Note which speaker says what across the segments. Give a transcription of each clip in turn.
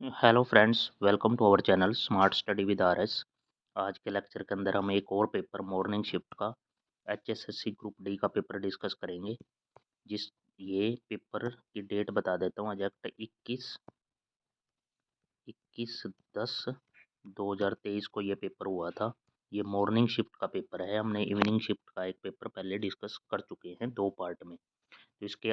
Speaker 1: Hello friends, welcome to our channel smart study with RS. आज के lecture के अंदर हम एक और पेपर मॉर्निंग शिफ्ट का एचएसएससी ग्रुप डी का पेपर डिस्कस करेंगे। जिस ये पेपर की डेट बता देता हूँ। एग्जैक्ट 21/10/2023 को ये पेपर हुआ था। ये मॉर्निंग शिफ्ट का पेपर है। हमने इवनिंग शिफ्ट का एक पेपर पहले डिस्कस कर चुके हैं 2 पार्ट में। तो इसके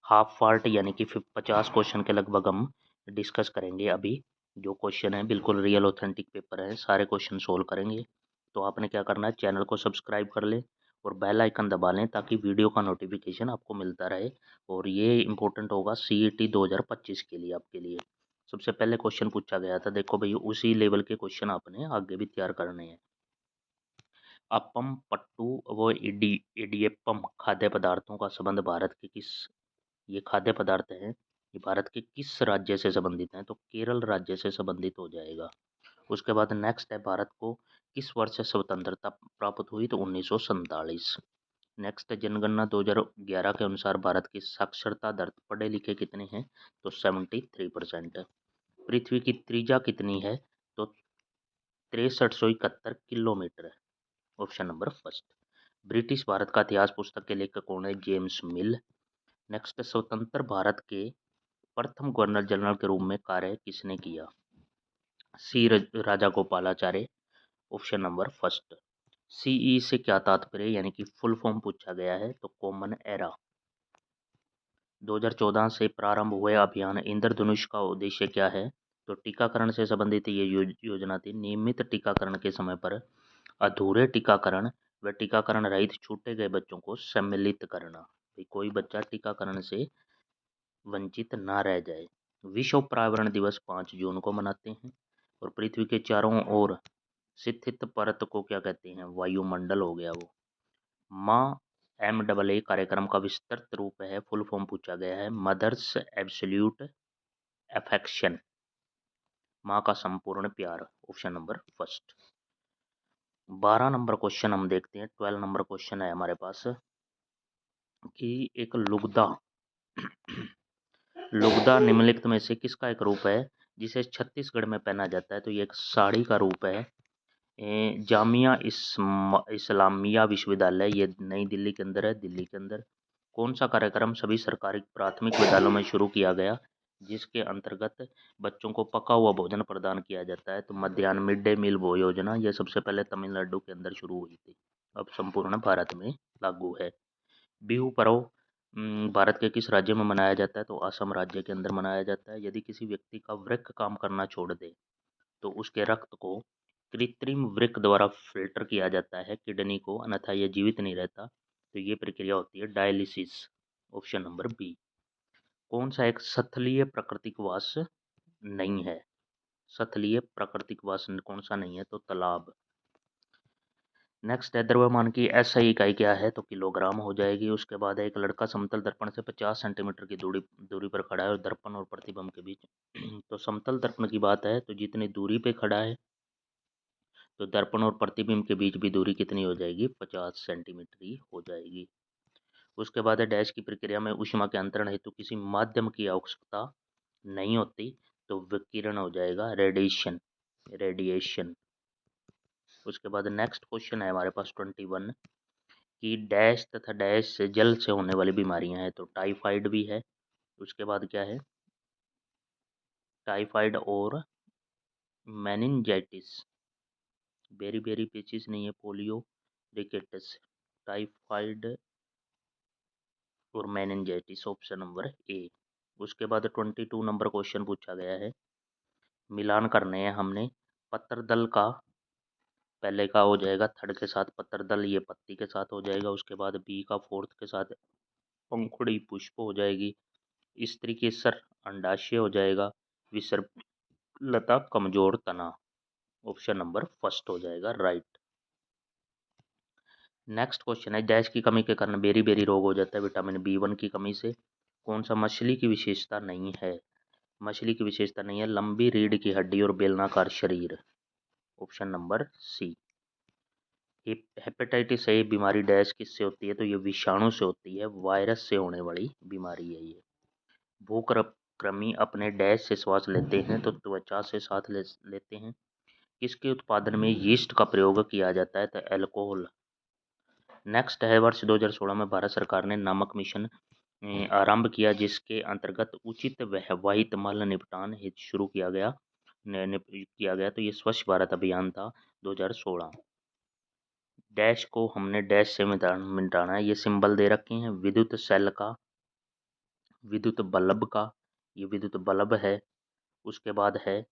Speaker 1: हाफ पार्ट यानी कि 50 क्वेश्चन के लगभग हम डिस्कस करेंगे। अभी जो क्वेश्चन है बिल्कुल रियल ऑथेंटिक पेपर है, सारे क्वेश्चन सोल्व करेंगे। तो आपने क्या करना है, चैनल को सब्सक्राइब कर लें और बेल आइकन दबा लें ताकि वीडियो का नोटिफिकेशन आपको मिलता रहे। और ये इंपॉर्टेंट होगा सीईटी 2025 के लिए आपके लिए। सबसे पहले क्वेश्चन पूछा गया था, देखो भाई उसी लेवल के क्वेश्चन आपने आगे भी तैयार करने हैं। अपम, पट्टू व इडियप्पम खाद्य पदार्थों का संबंध भारत के किस ये खाद्य पदार्थ हैं, ये भारत के किस राज्य से संबंधित हैं? तो केरल राज्य से संबंधित हो जाएगा। उसके बाद नेक्स्ट है, भारत को किस वर्ष स्वतंत्रता प्राप्त हुई? तो 1947। नेक्स्ट है, जनगणना 2011 के अनुसार भारत की साक्षरता दर पढ़े लिखे कितने हैं? तो 73% है। पृथ्वी की त्रिज्या कितनी है? तो 6371 किलोमीटर है। Option number first. British Bharat का इतिहास पुस्तक के लेखक कौन है? जेम्स मिल। नेक्स्ट, स्वतंत्र भारत के प्रथम गवर्नर जनरल के रूप में कार्य किसने किया? C Raja Gopalacharya. Option number first. CE से क्या तात्पर्य यानी कि फुल फॉर्म पूछा गया है? तो कॉमन एरा। 2014 से प्रारंभ हुए अभियान इंद्रधनुष का उद्देश्य क्या है? तो टीकाकरण से संबंधित ये योजना थी। नियमित टीकाकरण के समय पर अधूरे टीकाकरण व टीकाकरण रहित छूटे गए बच्चों को सम्मिलित करना। कोई बच्चा टीकाकरण से वंचित ना रह जाए। विश्व पर्यावरण दिवस 5 जून को मनाते हैं। और पृथ्वी के चारों ओर स्थित परत को क्या कहते हैं? वायुमंडल हो गया वो। माँ MAA कार्यक्रम का विस्तृत रूप है, फुल फॉर्म पूछा गया है, मदर्स एब्सोल्यूट अफेक्शन, माँ का संपूर्ण प्यार। Option number first. 12 number question हम देखते हैं। 12 नंबर क्वेश्चन है हमारे पास कि एक लुगदा लुगदा निम्नलिखित में से किसका एक रूप है जिसे छत्तीसगढ़ में पहना जाता है? तो ये एक साड़ी का रूप है। जामिया इस्लामिया विश्वविद्यालय, ये नई दिल्ली के अंदर है, दिल्ली के अंदर। कौन सा कार्यक्रम सभी सरकारी प्राथमिक विद्यालयों में शुरू किया गया जिसके अंतर्गत बच्चों को पका हुआ भोजन प्रदान किया जाता है? तो मध्याह्न मिड डे मील वो योजना, यह सबसे पहले तमिलनाडु के अंदर शुरू हुई थी, अब संपूर्ण भारत में लागू है। बिहू पर्व भारत के किस राज्य में मनाया जाता है? तो असम राज्य के अंदर मनाया जाता है। यदि किसी व्यक्ति का वृक्क काम करना छोड़ दे तो उसके रक्त को कृत्रिम वृक्क द्वारा फिल्टर किया जाता है किडनी को, अन्यथा यह जीवित नहीं रहता। तो ये प्रक्रिया होती है डायलिसिस। Option number B. कौन सा एक स्थलीय प्राकृतिक वास नहीं है? स्थलीय प्राकृतिक वास कौन सा नहीं है? तो तालाब। नेक्स्ट है, द्रव्यमान की SI इकाई क्या है? तो किलोग्राम हो जाएगी। उसके बाद है, एक लड़का समतल दर्पण से 50 सेंटीमीटर की दूरी पर खड़ा है और दर्पण और प्रतिबिंब के बीच तो समतल दर्पण की बात है तो जितनी दूरी पे खड़ा है तो दर्पण और प्रतिबिंब के बीच भी दूरी कितनी हो जाएगी? 50 सेंटीमीटर ही हो जाएगी। उसके बाद है, डैश की प्रक्रिया में ऊष्मा के अंतरण हेतु किसी माध्यम की आवश्यकता नहीं होती, तो विकिरण हो जाएगा रेडिएशन। रेडिएशन। उसके बाद नेक्स्ट क्वेश्चन है हमारे पास 21 कि डैश तथा डैश से जल से होने वाली बीमारियां हैं, तो टाइफाइड भी है। उसके बाद क्या है? टाइफाइड और मेनिंजाइटिस। बेरी बेरी पेचिस नहीं है, पोलियो, रिकेटस, टाइफाइड और मेनिंजाइटिस। Option number A. उसके बाद 22 नंबर क्वेश्चन पूछा गया है, मिलान करने हैं हमने। पत्र दल का पहले का हो जाएगा थर्ड के साथ, पत्र दल ये पत्ती के साथ हो जाएगा। उसके बाद बी का फोर्थ के साथ पंखुड़ी पुष्प हो जाएगी। स्त्री केसर अंडाशय हो जाएगा। विसर्प लता कमजोर तना। ऑप्शन नंबर फर्स्ट हो जाएगा राइट। नेक्स्ट क्वेश्चन है, डैश की कमी के कारण बेरी बेरी रोग हो जाता है? विटामिन B1 की कमी से। कौन सा मछली की विशेषता नहीं है? मछली की विशेषता नहीं है, लंबी रीढ़ की हड्डी और बेलनाकार शरीर। Option number C. Hepatitis A बीमारी डैश किससे होती है? तो ये विषाणु से होती है, वायरस से होने वाली बीमारी है ये। भूख कृमि अपने डैश से श्वास लेते हैं तो त्वचा से साथ लेते हैं। किसके उत्पादन में यीस्ट का प्रयोग किया जाता है? तो अल्कोहल। नेक्स्ट है, वर्ष 2016 में भारत सरकार ने नमक मिशन आरंभ किया, जिसके अंतर्गत उचित वाहित मल निपटान हेतु शुरू किया गया तो ये स्वच्छ भारत अभियान था 2016। डैश को हमने डैश से मिटाना है। ये सिंबल दे रखे हैं विद्युत सेल का, विद्युत बल्ब का, ये विद्युत बल्ब है। उसके बाद है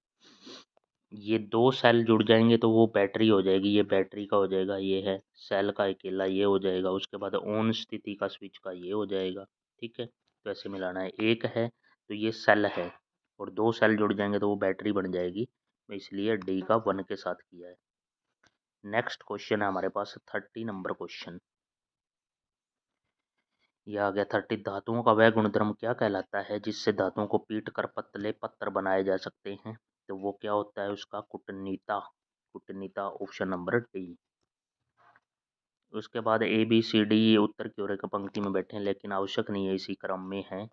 Speaker 1: ये दो सेल जुड़ जाएंगे तो वो बैटरी हो जाएगी, ये बैटरी का हो जाएगा, ये है सेल का अकेला, ये हो जाएगा। उसके बाद ऑन स्थिति का स्विच का ये हो जाएगा। ठीक है, तो ऐसे मिलाना है। एक है तो ये सेल है और दो सेल जुड़ जाएंगे तो वो बैटरी बन जाएगी, इसलिए डी का 1 के साथ किया है। नेक्स्ट क्वेश्चन है हमारे पास 30 नंबर क्वेश्चन। यह आ गया 30। धातुओं का वह गुणधर्म क्या कहलाता है जिससे धातुओं को पीट कर पतले पत्थर बनाए जा सकते हैं? तो वो क्या होता है? उसका कुटनीता। कुटनीता, ऑप्शन नंबर डी। उसके बाद ए बी सी डी ये उत्तर की ओर एक पंक्ति में बैठे हैं, लेकिन आवश्यक नहीं है, इसी क्रम में है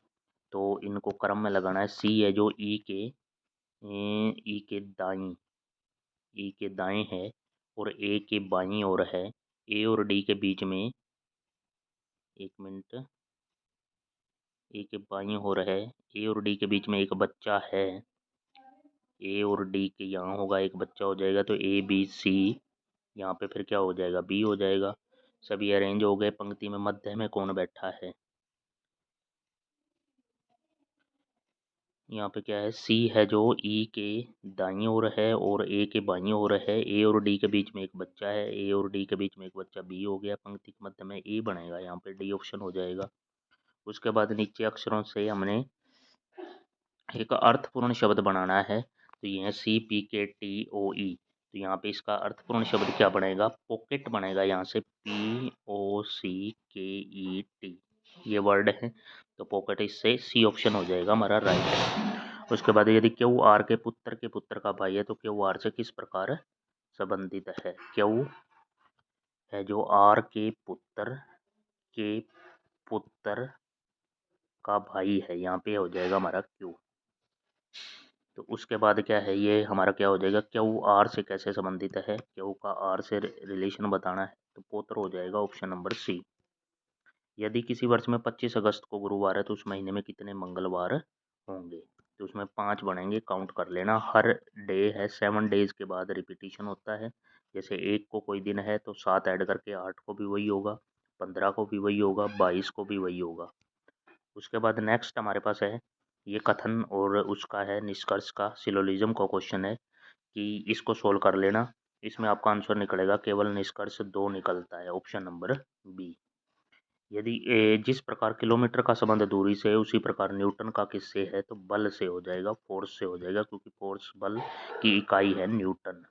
Speaker 1: तो इनको क्रम में लगाना है। सी है जो ई के दाएं है और ए के बाईं ओर है। ए और डी के बीच में, एक मिनट, ए के बाईं ओर है, ए और डी के बीच में एक बच्चा है। ए और डी के यहाँ होगा एक बच्चा हो जाएगा तो ए बी सी, यहाँ पे फिर क्या हो जाएगा? बी हो जाएगा। सभी अरेंज हो गए। पंक्ति में मध्य में कौन बैठा है? यहाँ पे क्या है? सी है जो ई के दाईं ओर है और ए के बाईं ओर है। ए और डी के बीच में एक बच्चा है, ए और डी के बीच में एक बच्चा, बी हो गया। पंक्ति के मध्य में ए बनेगा, यहाँ पे डी ऑप्शन हो जाएगा। उसके बाद नीचे अक्षरों से हमने एक अर्थपूर्ण शब्द बनाना है, तो ये है CPKTOE। तो यहाँ पे इसका अर्थपूर्ण शब्द क्या बनेगा? पॉकेट बनेगा, यहाँ से POCKET ये वर्ड है, तो पॉकेट इससे सी ऑप्शन हो जाएगा हमारा राइट। उसके बाद यदि क्यू आर के पुत्र का भाई है तो क्यू आर से किस प्रकार संबंधित है? क्यू है जो आर के पुत्र का भाई है, यहाँ पे हो जाएगा हमारा क्यू। तो उसके बाद क्या है? ये हमारा क्या हो जाएगा? क्यू आर से कैसे संबंधित है? क्यू का आर से रिलेशन बताना है, तो पोत्र हो जाएगा ऑप्शन नंबर सी। यदि किसी वर्ष में 25 अगस्त को गुरुवार है तो उस महीने में कितने मंगलवार होंगे? तो उसमें 5 बनेंगे, काउंट कर लेना। हर डे है 7 डेज के बाद रिपीटिशन होता है। जैसे 1 को कोई दिन है तो 7 ऐड करके 8 को भी वही होगा, 15 को भी वही होगा, 22 को भी वही होगा। उसके बाद नेक्स्ट हमारे पास है ये कथन और उसका है निष्कर्ष का, सिलोजिज्म का क्वेश्चन है कि इसको सोल्व कर लेना। इसमें आपका आंसर निकलेगा केवल निष्कर्ष 2 निकलता है, ऑप्शन नंबर बी। यदि जिस प्रकार किलोमीटर का संबंध दूरी से है उसी प्रकार न्यूटन का किससे है? तो बल से हो जाएगा, फोर्स से हो जाएगा, क्योंकि फोर्स बल की इकाई है न्यूटन।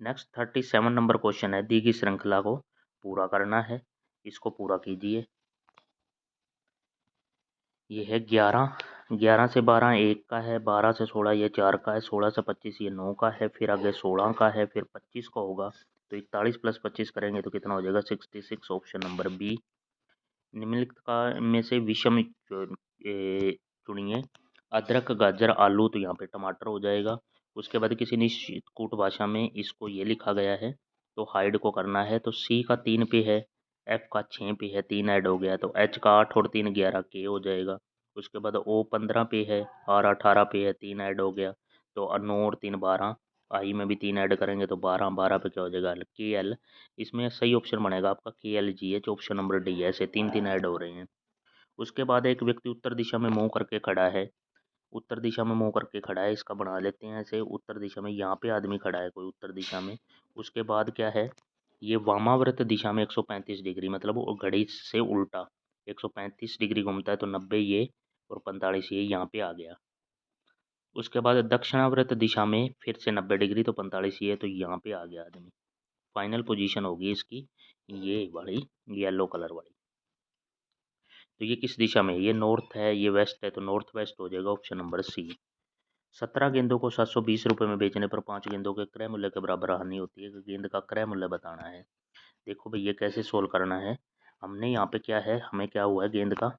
Speaker 1: नेक्स्ट 37 नंबर क्वेश्चन है, दी गई श्रृंखला को पूरा करना है, इसको पूरा कीजिए। ये है 11, 11 से 12 1 का है, 12 से 16 ये 4 का है, 16 से 25 ये 9 का है, फिर आगे 16 का है, फिर 25 का होगा, तो 41 प्लस 25 करेंगे तो कितना हो जाएगा? 66, ऑप्शन नंबर बी। निम्नलिखित का में से विषम चुनिए। अदरक, गाजर, आलू, तो यहाँ पे टमाटर हो जाएगा। उसके बाद किसी निश्चित कूट भाषा में इसको ये लिखा गया है, तो हाइड को करना है। तो सी का 3 पे है, एफ का 6 पे है, 3 ऐड हो गया, तो एच का 8 और 3 11 के हो जाएगा। उसके बाद ओ 15 पे है, आर 18 पे है, 3 ऐड हो गया, तो 9 और 3 12, आई में भी 3 ऐड करेंगे तो 12, 12 पे क्या हो जाएगा? के एल। इसमें सही ऑप्शन बनेगा आपका KLGH, ऑप्शन नंबर डी। ऐसे 3 ऐड हो रहे हैं। उसके बाद एक व्यक्ति उत्तर दिशा में मुंह करके खड़ा है, उत्तर दिशा में मुंह करके खड़ा है, इसका बना लेते हैं ऐसे। उत्तर दिशा में यहाँ पे आदमी खड़ा है कोई उत्तर दिशा में। उसके बाद क्या है? ये वामाव्रत दिशा में 135 डिग्री, मतलब वो घड़ी से उल्टा 135 डिग्री घूमता है, तो 90 ये और 45 ये यहाँ पे आ गया। उसके बाद दक्षिणाव्रत दिशा में फिर से 90 डिग्री, तो 45 ये, तो यहाँ पे आ गया आदमी। फाइनल पोजीशन होगी इसकी ये वाली, येलो कलर वाली। तो ये किस दिशा में है? ये नॉर्थ है, ये वेस्ट है, तो नॉर्थ वेस्ट हो जाएगा, ऑप्शन नंबर सी। 17 गेंदों को 720 रुपये में बेचने पर 5 गेंदों के क्रय मूल्य के बराबर हानि होती है, गेंद का क्रय मूल्य बताना है। देखो भाई ये कैसे सोल्व करना है। हमने यहाँ पे क्या है, हमें क्या हुआ है गेंद का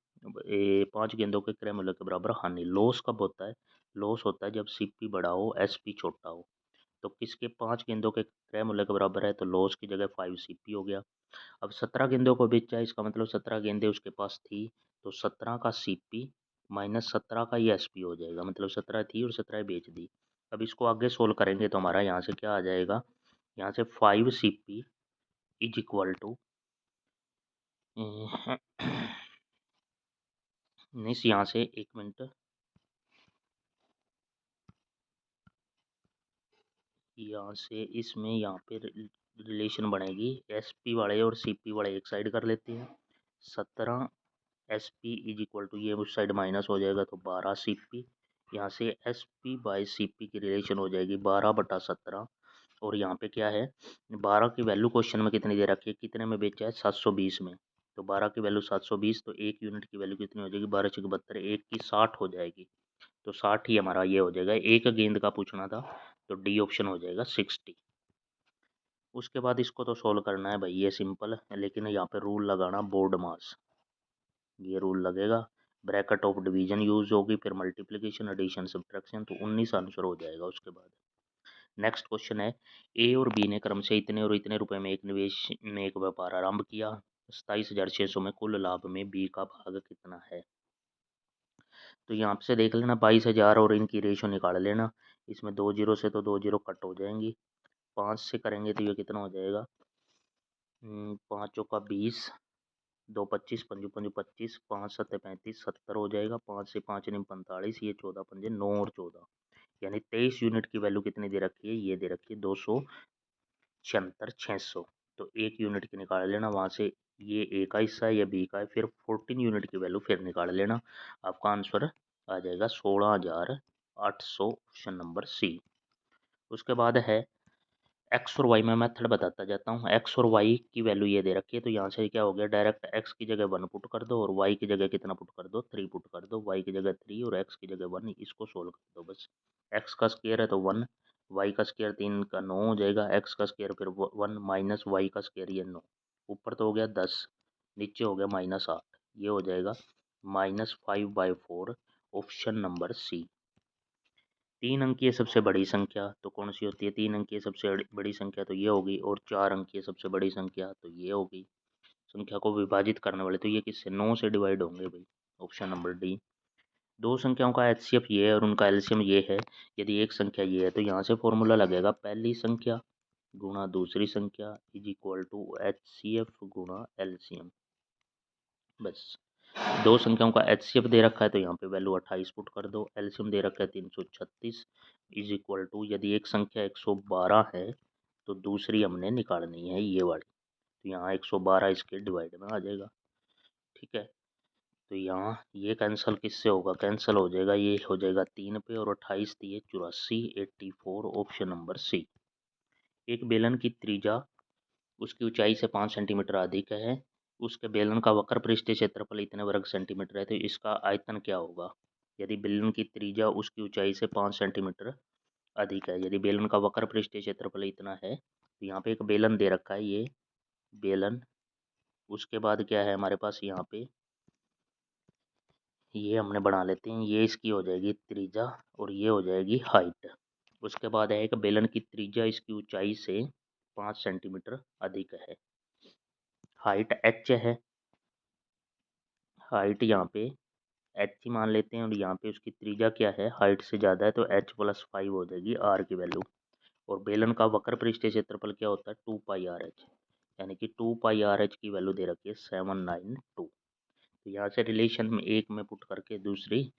Speaker 1: 5 गेंदों के क्रय मूल्य के बराबर हानि। लॉस कब होता है? लॉस होता है जब सीपी बड़ा हो एसपी छोटा हो। तो किसके 5 गेंदों के क्रय मूल्य के बराबर है, तो लॉस की जगह 5 सीपी हो गया। अब 17 गेंदों को बेचा है, इसका मतलब 17 गेंदें उसके पास थी, तो 17 का सीपी माइनस 17 का ये एसपी हो जाएगा, मतलब 17 थी और 17 बेच दी। अब इसको आगे सोल्व करेंगे तो हमारा यहाँ से क्या आ जाएगा, यहाँ से 5 CP is equal two means यहाँ से 1 मिनट, यहाँ से इसमें यहाँ पे रिलेशन बनेगी, एसपी वाले और सीपी वाले एक साइड कर लेते हैं। 17 S P is equal to ये उस साइड माइनस हो जाएगा तो 12 सी पी। यहाँ से S P by C P की रिलेशन हो जाएगी 12/17। और यहाँ पे क्या है, 12 की वैल्यू क्वेश्चन में कितनी दे रखी है, कितने में बेचा है 720 में, तो 12 की वैल्यू 720, तो 1 यूनिट की वैल्यू कितनी हो जाएगी 12×72, 1 की 60 हो जाएगी, तो 60 ही हमारा ये हो जाएगा। एक गेंद का पूछना था तो डी ऑप्शन हो जाएगा 60। उसके बाद इसको तो सोल्व करना है भाई, ये सिंपल है, लेकिन यहाँ पे रूल लगाना बोर्ड मास, ये रूल लगेगा। ब्रैकेट ऑफ डिवीजन यूज होगी, फिर मल्टीप्लिकेशन एडिशन सब्ट्रैक्शन, तो 19 आंसर हो जाएगा। उसके बाद नेक्स्ट क्वेश्चन है, ए और बी ने क्रम से इतने और इतने रुपए में एक निवेश में एक व्यापार आरंभ किया, 27,600 में कुल लाभ में बी का भाग कितना है। तो यहाँ से देख लेना 22,000 और इनकी रेशो निकाल लेना, इसमें 2 जीरो से तो 2 जीरो कट हो जाएंगी, 5 से करेंगे तो ये कितना हो जाएगा, 5 का 20, 2 25, पंजू पंजू 25, 5 सत्ते 35, 70 हो जाएगा, 5 से 5 नहीं 45, ये 14 पंजे 9 और 14, यानी 23 यूनिट की वैल्यू कितनी दे रखी है, ये दे रखी है 276,600। तो 1 यूनिट की निकाल लेना, वहाँ से ये ए का हिस्सा है, ये बी का है, फिर 14 यूनिट की वैल्यू फिर निकाल लेना, आपका आंसर आ जाएगा 16,800, ऑप्शन नंबर सी। उसके बाद है एक्स और वाई में मेथड बताता जाता हूँ। एक्स और वाई की वैल्यू ये दे रखी है, तो यहाँ से क्या हो गया, डायरेक्ट एक्स की जगह 1 पुट कर दो और वाई की जगह कितना पुट कर दो, 3 पुट कर दो, वाई की जगह 3 और एक्स की जगह 1, इसको सोल्व कर दो बस। एक्स का स्क्वायर है तो 1, वाई का स्क्वायर 3 का 9 हो जाएगा, एक्स का स्क्वायर फिर 1 माइनस वाई का स्क्वायर ये 9, ऊपर तो हो गया 10, नीचे हो गया -8, ये हो जाएगा -5/4, ऑप्शन नंबर सी। 3 अंकीय सबसे बड़ी संख्या तो कौन सी होती है, 3 अंकीय सबसे बड़ी संख्या तो ये होगी, और 4 अंकीय सबसे बड़ी संख्या तो ये होगी। संख्या को विभाजित करने वाले तो ये किससे 9 से डिवाइड होंगे भाई, ऑप्शन नंबर डी। दो संख्याओं का एचसीएफ ये है और उनका एलसीएम ये है, यदि एक संख्या ये है तो यहाँ से फॉर्मूला लगेगा पहली संख्या गुणा दूसरी संख्या इज इक्वल टू एचसीएफ गुणा एलसीएम, बस। दो संख्याओं का एचसीएफ दे रखा है तो यहाँ पे वैल्यू 28 पुट कर दो, एलसीएम दे रखा है 336 इज इक्वल टू, यदि एक संख्या 112 है तो दूसरी हमने निकालनी है ये वाली, तो यहाँ 112 इसके डिवाइड में आ जाएगा, ठीक है। तो यहाँ ये कैंसिल किससे होगा, कैंसिल हो जाएगा, ये हो जाएगा 3 पे और 28 दिए 84, 84, ऑप्शन नंबर सी। एक बेलन की त्रिज्या उसकी ऊंचाई से 5 सेंटीमीटर अधिक है, उसके बेलन का वक्र पृष्ठीय क्षेत्रफल इतने वर्ग सेंटीमीटर है, तो इसका आयतन क्या होगा। यदि बेलन की त्रिज्या उसकी ऊंचाई से 5 सेंटीमीटर अधिक है, यदि बेलन का वक्र पृष्ठीय क्षेत्रफल इतना है, तो यहाँ पे एक बेलन दे रखा है ये बेलन, उसके बाद क्या है हमारे पास यहाँ पे, ये हमने बना लेते हैं, ये इसकी हो जाएगी त्रिज्या और ये हो जाएगी हाइट। उसके बाद है एक बेलन की त्रिज्या इसकी ऊंचाई से 5 सेंटीमीटर अधिक है, हाइट एच है, हाइट यहाँ पे एच ही मान लेते हैं, और यहाँ पे उसकी त्रिज्या क्या है, हाइट से ज़्यादा है तो h+5 हो जाएगी r की वैल्यू। और बेलन का वक्र पृष्ठीय क्षेत्रफल क्या होता है 2πRh, यानी कि 2πRh की वैल्यू दे रखी है 792। तो यहाँ से रिलेशन में एक में पुट करके दूसरी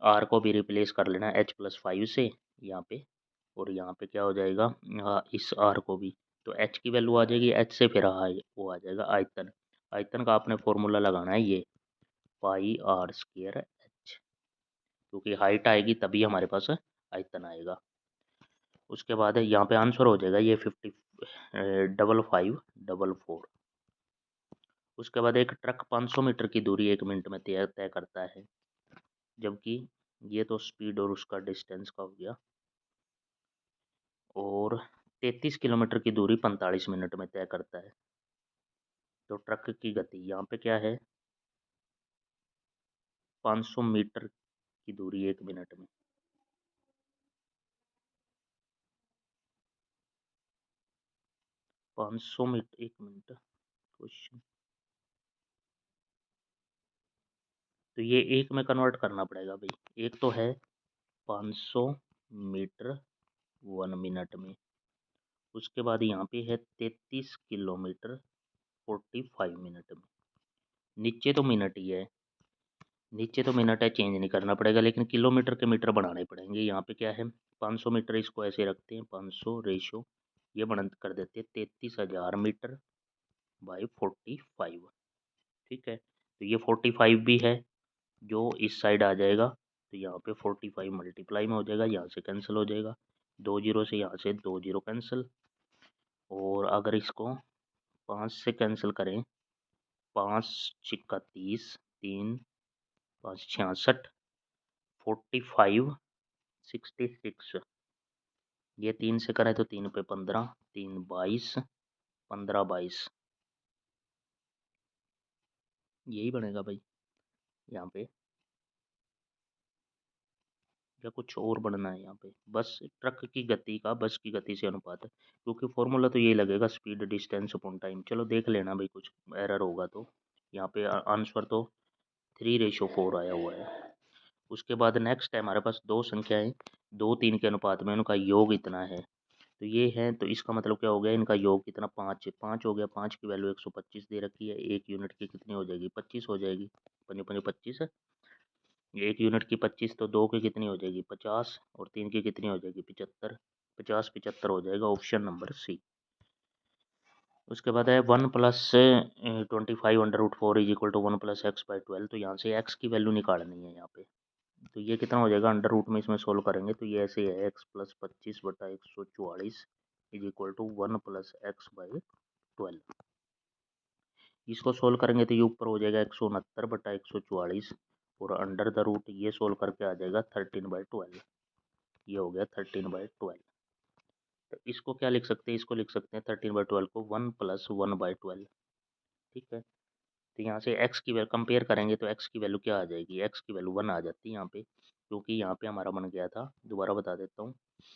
Speaker 1: r को भी रिप्लेस कर लेना h+5 से यहाँ पे, और यहाँ पे क्या हो जाएगा इस r को भी, तो h की वैल्यू आ जाएगी, h से फिर वो आ जाएगा आयतन, आयतन का आपने फॉर्मूला लगाना है ये πr²h, क्योंकि हाइट आएगी तभी हमारे पास आयतन आएगा। उसके बाद है यहाँ पे आंसर हो जाएगा ये 55,544। उसके बाद एक ट्रक 500 मीटर की दूरी 1 मिनट में तय करता है, जबकि ये तो स्पीड और उसका डिस्टेंस का हो गया, और 33 किलोमीटर की दूरी 45 मिनट में तय करता है। तो ट्रक की गति यहाँ पे क्या है 500 मीटर की दूरी 1 मिनट में। पाँच सौ मीटर 1 मिनट क्वेश्चन, तो ये एक में कन्वर्ट करना पड़ेगा भाई। एक तो है 500 मीटर 1 मिनट में, उसके बाद यहाँ पे है 33 किलोमीटर 45 मिनट में। नीचे तो मिनट ही है, नीचे तो मिनट है, चेंज नहीं करना पड़ेगा, लेकिन किलोमीटर के मीटर बनाने पड़ेंगे। यहाँ पे क्या है 500 मीटर, इसको ऐसे रखते हैं 500 रेशो ये बना कर देते हैं 33,000 मीटर बाई 45। ठीक है, तो ये 45 भी है जो इस साइड आ जाएगा, तो यहाँ पे 45 मल्टीप्लाई में हो जाएगा, यहाँ से कैंसिल हो जाएगा, 2 जीरो से यहाँ से 2 जीरो कैंसिल। और अगर इसको 5 से कैंसिल करें, 5 छिक्का 30, 3 5 66, 45 66, ये 3 से करें तो 3 पे 15, 3 22, 15 22, यही बनेगा भाई यहाँ पे, या कुछ और बढ़ना है यहाँ पे। बस ट्रक की गति का बस की गति से अनुपात है, क्योंकि फॉर्मूला तो यही लगेगा स्पीड डिस्टेंस अपॉन टाइम। चलो देख लेना भाई, कुछ एरर होगा तो। यहाँ पे आंसर तो 3:4 आया हुआ है। उसके बाद नेक्स्ट है हमारे पास दो संख्याएं 2 3 के अनुपात में, उनका योग इतना है। तो ये है, तो इसका मतलब क्या हो गया, इनका योग कितना 5 5 हो गया। 5 की वैल्यू 125 दे रखी है, 1 यूनिट की कितनी हो जाएगी 25 हो जाएगी, 5 5 25 है। 1 यूनिट की 25, तो 2 की कितनी हो जाएगी 50, और 3 की कितनी हो जाएगी 75, 50 75 हो जाएगा, ऑप्शन नंबर सी। उसके बाद है 1 plus 25 √4 is equal to 1 plus x by 12। तो यहाँ से एक्स की वैल्यू निकालनी है यहाँ पे, तो ये कितना हो जाएगा अंडर रूट में, इसमें सोल्व करेंगे तो ये ऐसे है एक्स प्लस 25 बटा 144 is equal to 1 plus x by 12। इसको सोल्व करेंगे तो ये ऊपर हो जाएगा 169 बटा 144, और अंडर द रूट ये सोल्व करके आ जाएगा 13/12। ये हो गया 13/12। तो इसको क्या लिख सकते हैं, इसको लिख सकते हैं 13/12 को 1 प्लस 1/12। ठीक है, तो यहाँ से x की वैल्यू कंपेयर करेंगे तो x की वैल्यू क्या आ जाएगी, x की वैल्यू 1 आ जाती है यहाँ पे, क्योंकि यहाँ पे हमारा बन गया था, दोबारा बता देता हूँ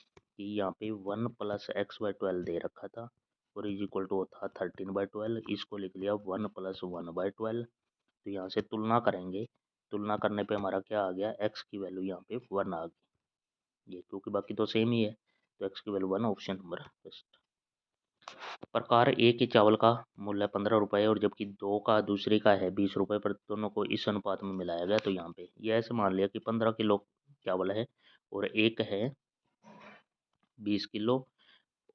Speaker 1: कि यहाँ पे 1 प्लस x/12 दे रखा था, और इज इक्वल टू था 13/12। इसको लिख लिया 1 प्लस 1/12। तो यहाँ से तुलना करेंगे, तुलना करने पे हमारा क्या आ गया, x की वैल्यू यहाँ पे 1 आ गई, ये क्योंकि बाकी तो सेम ही है, तो x की वैल्यू 1, ऑप्शन नंबर फर्स्ट। प्रकार ए के चावल का मूल्य 15 रुपये और जबकि दो का दूसरे का है 20 रुपये, पर दोनों को इस अनुपात में मिलाया गया। तो यहाँ पे ये ऐसे मान लिया कि 15 किलो चावल है और एक है 20 किलो,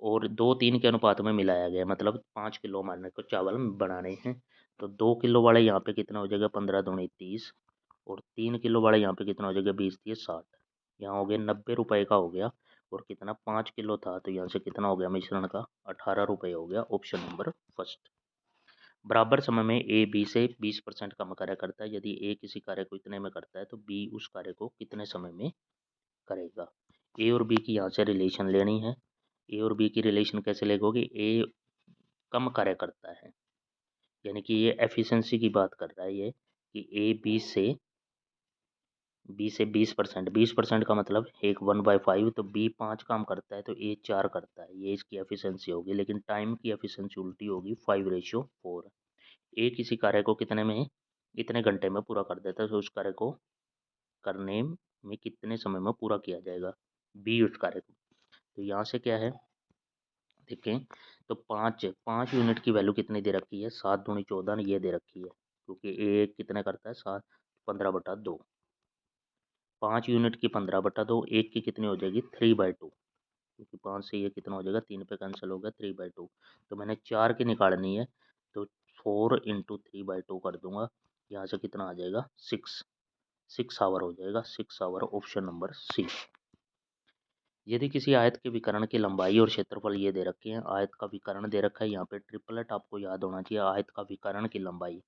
Speaker 1: और 2 3 के अनुपात में मिलाया गया, मतलब 5 किलो हमारे को चावल बनाने हैं। तो 2 किलो वाले यहाँ पे कितना हो जाएगा 15 दूनी 30, और 3 किलो वाले यहाँ पे कितना हो जाएगा 20 30 60, यहाँ हो गया 90 रुपये का हो गया। और कितना 5 किलो था, तो यहाँ से कितना हो गया मिश्रण का 18 रुपये हो गया, ऑप्शन नंबर फर्स्ट। बराबर समय में ए बी से 20% कम कार्य करता है, यदि ए किसी कार्य को इतने में करता है तो बी उस कार्य को कितने समय में करेगा। ए और बी की यहाँ से रिलेशन लेनी है। ए और बी की रिलेशन कैसे लगोगी, ए कम कार्य करता है, यानी कि ये एफिशिएंसी की बात कर रहा है ये, कि ए बी से 20%, 20% का मतलब एक 1/5, तो बी 5 काम करता है तो ए 4 करता है, ये इसकी एफिशिएंसी होगी। लेकिन टाइम की एफिशिएंसी उल्टी होगी, 5:4। ए किसी कार्य को कितने में इतने घंटे में पूरा कर देता है, तो उस कार्य को करने में कितने समय में पूरा किया जाएगा बी उस कार्य को। तो यहाँ से क्या है देखें, तो 5 यूनिट की वैल्यू कितनी दे रखी है 7 दूनी 14 ये दे रखी है, क्योंकि ए कितने करता है 7, 15/2। 5 यूनिट की 15/2, एक की कितनी हो जाएगी 3/2, क्योंकि 5 से ये कितना हो जाएगा 3 पे कैंसिल हो गया 3/2। तो मैंने 4 की निकालनी है, तो 4 इंटू 3/2 कर दूंगा, यहाँ से कितना आ जाएगा 6 आवर हो जाएगा, 6 आवर, ऑप्शन नंबर सी। यदि किसी आयत के विकर्ण की लंबाई और क्षेत्रफल ये दे रखे हैं, आयत का विकर्ण दे रखा है, यहाँ पे ट्रिपलेट आपको याद होना चाहिए, आयत का विकर्ण की लंबाई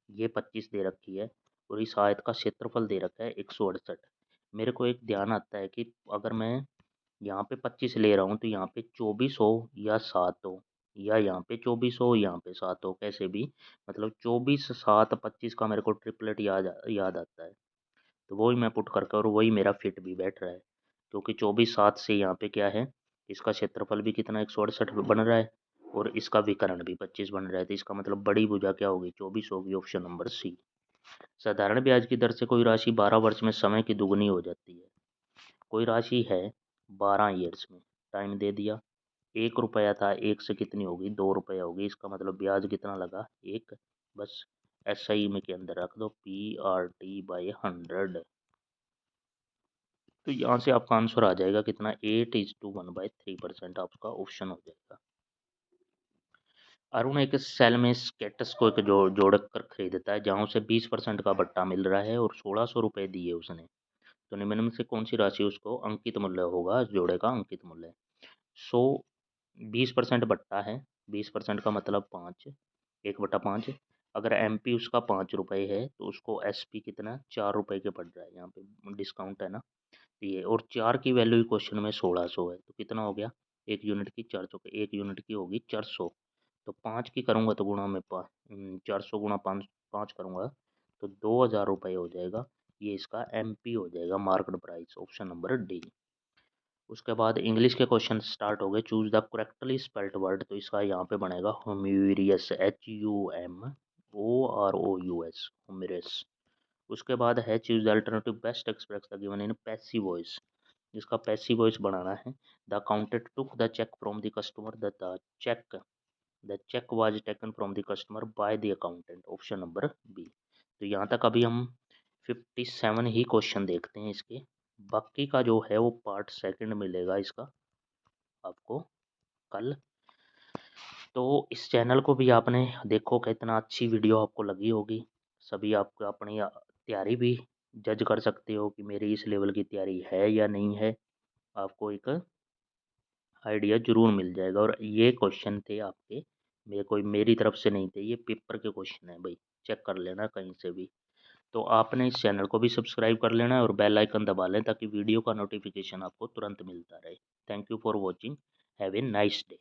Speaker 1: ये 25 दे रखी है, और इस आयत का क्षेत्रफल दे रखा है 168। मेरे को एक ध्यान आता है कि अगर मैं यहाँ पे 25 ले रहा हूँ तो यहाँ पे 24 हो या 7 हो, या यहाँ पे 24 हो, यहाँ पे 7 हो, कैसे भी मतलब 24 7 25 का मेरे को ट्रिपलेट याद आता है। तो वही मैं पुट करके और वही मेरा फिट भी बैठ रहा है, क्योंकि 24 7 से यहाँ पे क्या है, इसका क्षेत्रफल भी कितना 168 बन रहा है और इसका विकर्ण भी 25 बन रहा है। तो इसका मतलब बड़ी भुजा क्या होगी, 24 होगी, ऑप्शन नंबर सी। साधारण ब्याज की दर से कोई राशि 12 वर्ष में समय की दुगनी हो जाती है। कोई राशि है 12 ईयर्स में, टाइम दे दिया, 1 रुपया था, 1 से कितनी होगी, 2 रुपया होगी, इसका मतलब ब्याज कितना लगा, 1। बस SI में के अंदर रख दो PRT/100। तो यहाँ से आपका आंसर आ जाएगा कितना, 8:1/3% आपका ऑप्शन हो जाएगा। अरुण एक सेल में स्केटस को एक जोड़ कर खरीदता है, जहाँ उसे 20% का बट्टा मिल रहा है और 1600 रुपये दिए उसने। तो निम्न में से कौन सी राशि उसको अंकित मूल्य होगा, जोड़े का अंकित मूल्य। 20% बट्टा है, 20% का मतलब 5, 1/5। अगर MP उसका 5 रुपये है तो उसको SP कितना 4 रुपये के पड़ रहा है, यहाँ पे डिस्काउंट है ना ये। और 4 की वैल्यू क्वेश्चन में 1600 है, तो कितना हो गया, 1 यूनिट की 400, 1 यूनिट की होगी 400। तो 5 की करूँगा तो गुणा में 400 गुणा 5 करूँगा तो 2000 रुपये हो जाएगा। ये इसका MP हो जाएगा, market price, option number D. उसके बाद इंग्लिश के क्वेश्चन स्टार्ट हो गए। Choose the correctly spelled word, तो इसका यहाँ पे बनेगा ह्यूमेरियस, HUMOROUS, ह्यूमेरियस। उसके बाद है choose the alternative best express the given in passive voice, जिसका पैसिव वॉइस बनाना है। The accountant took the cheque from the customer, the cheque was taken from the customer by the accountant, option number B. तो यहाँ तक अभी हम 57 ही question देखते हैं इसके, बाकी का जो है वो पार्ट सेकंड मिलेगा इसका आपको कल। तो इस चैनल को भी आपने देखो कितना अच्छी वीडियो आपको लगी होगी। सभी आपको अपनी तैयारी भी जज कर सकते हो कि मेरी इस लेवल की तैयारी है या नहीं है, आपको एक आइडिया जरूर मिल जाएगा। और ये क्वेश्चन थे आपके, मेरी तरफ से नहीं थे, ये पेपर के क्वेश्चन है भाई, चेक कर लेना कहीं से भी। तो आपने इस चैनल को भी सब्सक्राइब कर लेना है और बेल आइकन दबा लें ताकि वीडियो का नोटिफिकेशन आपको तुरंत मिलता रहे। Thank you for watching, have a nice day.